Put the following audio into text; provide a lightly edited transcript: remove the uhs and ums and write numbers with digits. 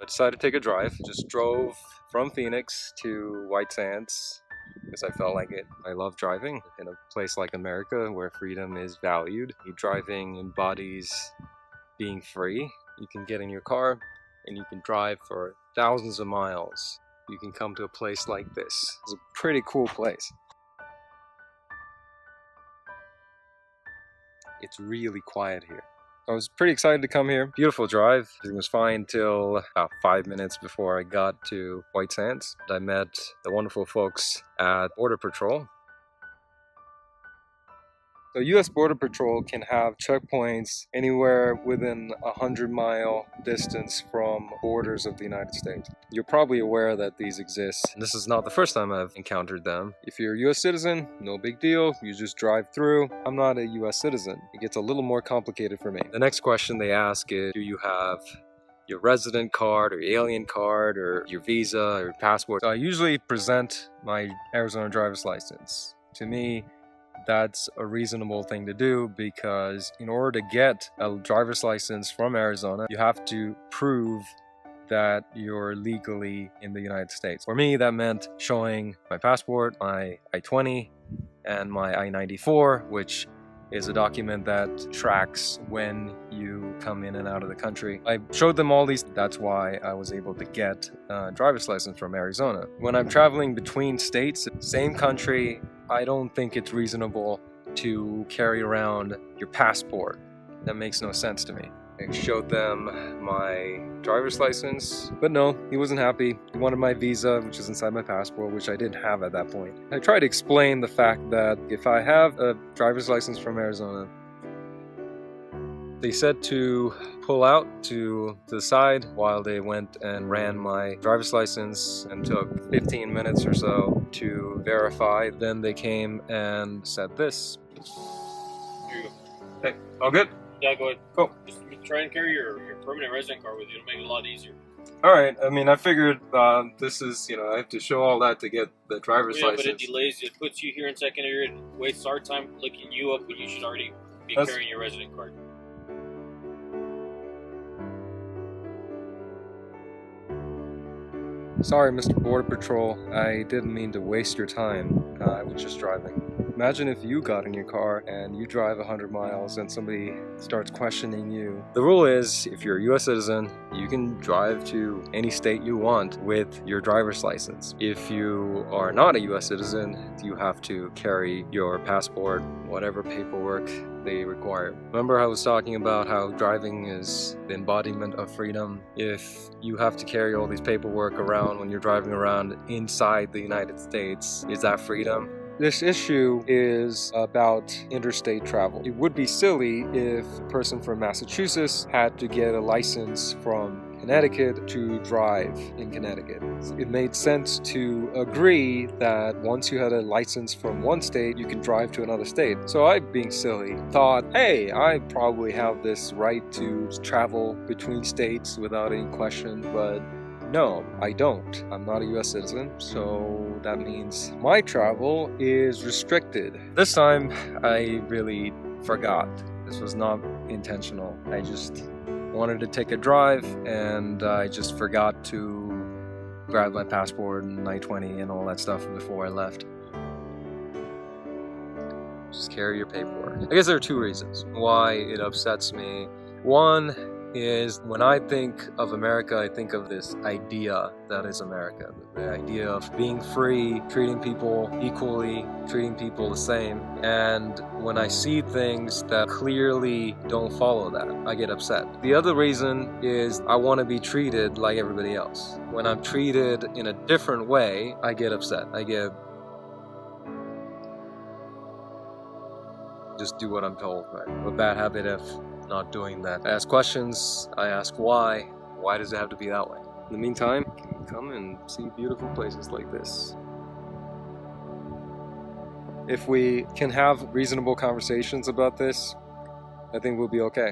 I decided to take a drive. Just drove from Phoenix to White Sands because I felt like it. I love driving in a place like America where freedom is valued. Driving embodies being free. You can get in your car and you can drive for thousands of miles. You can come to a place like this. It's a pretty cool place. It's really quiet here. I was pretty excited to come here. Beautiful drive. Everything was fine till about 5 minutes before I got to White Sands. I met the wonderful folks at Border Patrol. So US Border Patrol can have checkpoints anywhere within a 100-mile distance from borders of the United States. You're probably aware that these exist. This is not the first time I've encountered them. If you're a US citizen, no big deal. You just drive through. I'm not a US citizen. It gets a little more complicated for me. The next question they ask is, do you have your resident card or alien card or your visa or your passport? So I usually present my Arizona driver's license. To me, that's a reasonable thing to do because in order to get a driver's license from Arizona, you have to prove that you're legally in the United States. For me, that meant showing my passport, my I-20, and my I-94, which is a document that tracks when you come in and out of the country. I showed them all these. That's why I was able to get a driver's license from Arizona. When I'm traveling between states, same country, I don't think it's reasonable to carry around your passport. That makes no sense to me. I showed them my driver's license, but no, he wasn't happy. He wanted my visa, which is inside my passport, which I didn't have at that point. I tried to explain the fact that if I have a driver's license from Arizona, they said to pull out to the side while they went and ran my driver's license and took 15 minutes or so to verify. Then they came and said this. Here you go. Hey, all good? Yeah, go ahead. Cool. Just try and carry your permanent resident card with you. It'll make it a lot easier. All right. I mean, I figured this is, I have to show all that to get the driver's license. But it delays. It puts you here in secondary. It wastes our time looking you up when you should already be carrying your resident card. Sorry, Mr. Border Patrol. I didn't mean to waste your time. I was just driving. Imagine if you got in your car and you drive 100 miles and somebody starts questioning you. The rule is, if you're a US citizen, you can drive to any state you want with your driver's license. If you are not a US citizen, you have to carry your passport, whatever paperwork they require. Remember I was talking about how driving is the embodiment of freedom? If you have to carry all these paperwork around when you're driving around inside the United States, is that freedom? This issue is about interstate travel. It would be silly if a person from Massachusetts had to get a license from Connecticut to drive in Connecticut. It made sense to agree that once you had a license from one state, you can drive to another state. So I, being silly, thought, hey, I probably have this right to travel between states without any question, but no, I don't. I'm not a US citizen, so that means my travel is restricted. This time, I really forgot. This was not intentional. I just wanted to take a drive and I just forgot to grab my passport and I-20 and all that stuff before I left. Just carry your paperwork. I guess there are two reasons why it upsets me. One is when I think of America, I think of this idea that is America. The idea of being free, treating people equally, treating people the same. And when I see things that clearly don't follow that, I get upset. The other reason is I want to be treated like everybody else. When I'm treated in a different way, I get upset. I get just do what I'm told, right? A bad habit of not doing that. I ask questions, I ask why. Why does it have to be that way? In the meantime, come and see beautiful places like this. If we can have reasonable conversations about this, I think we'll be okay.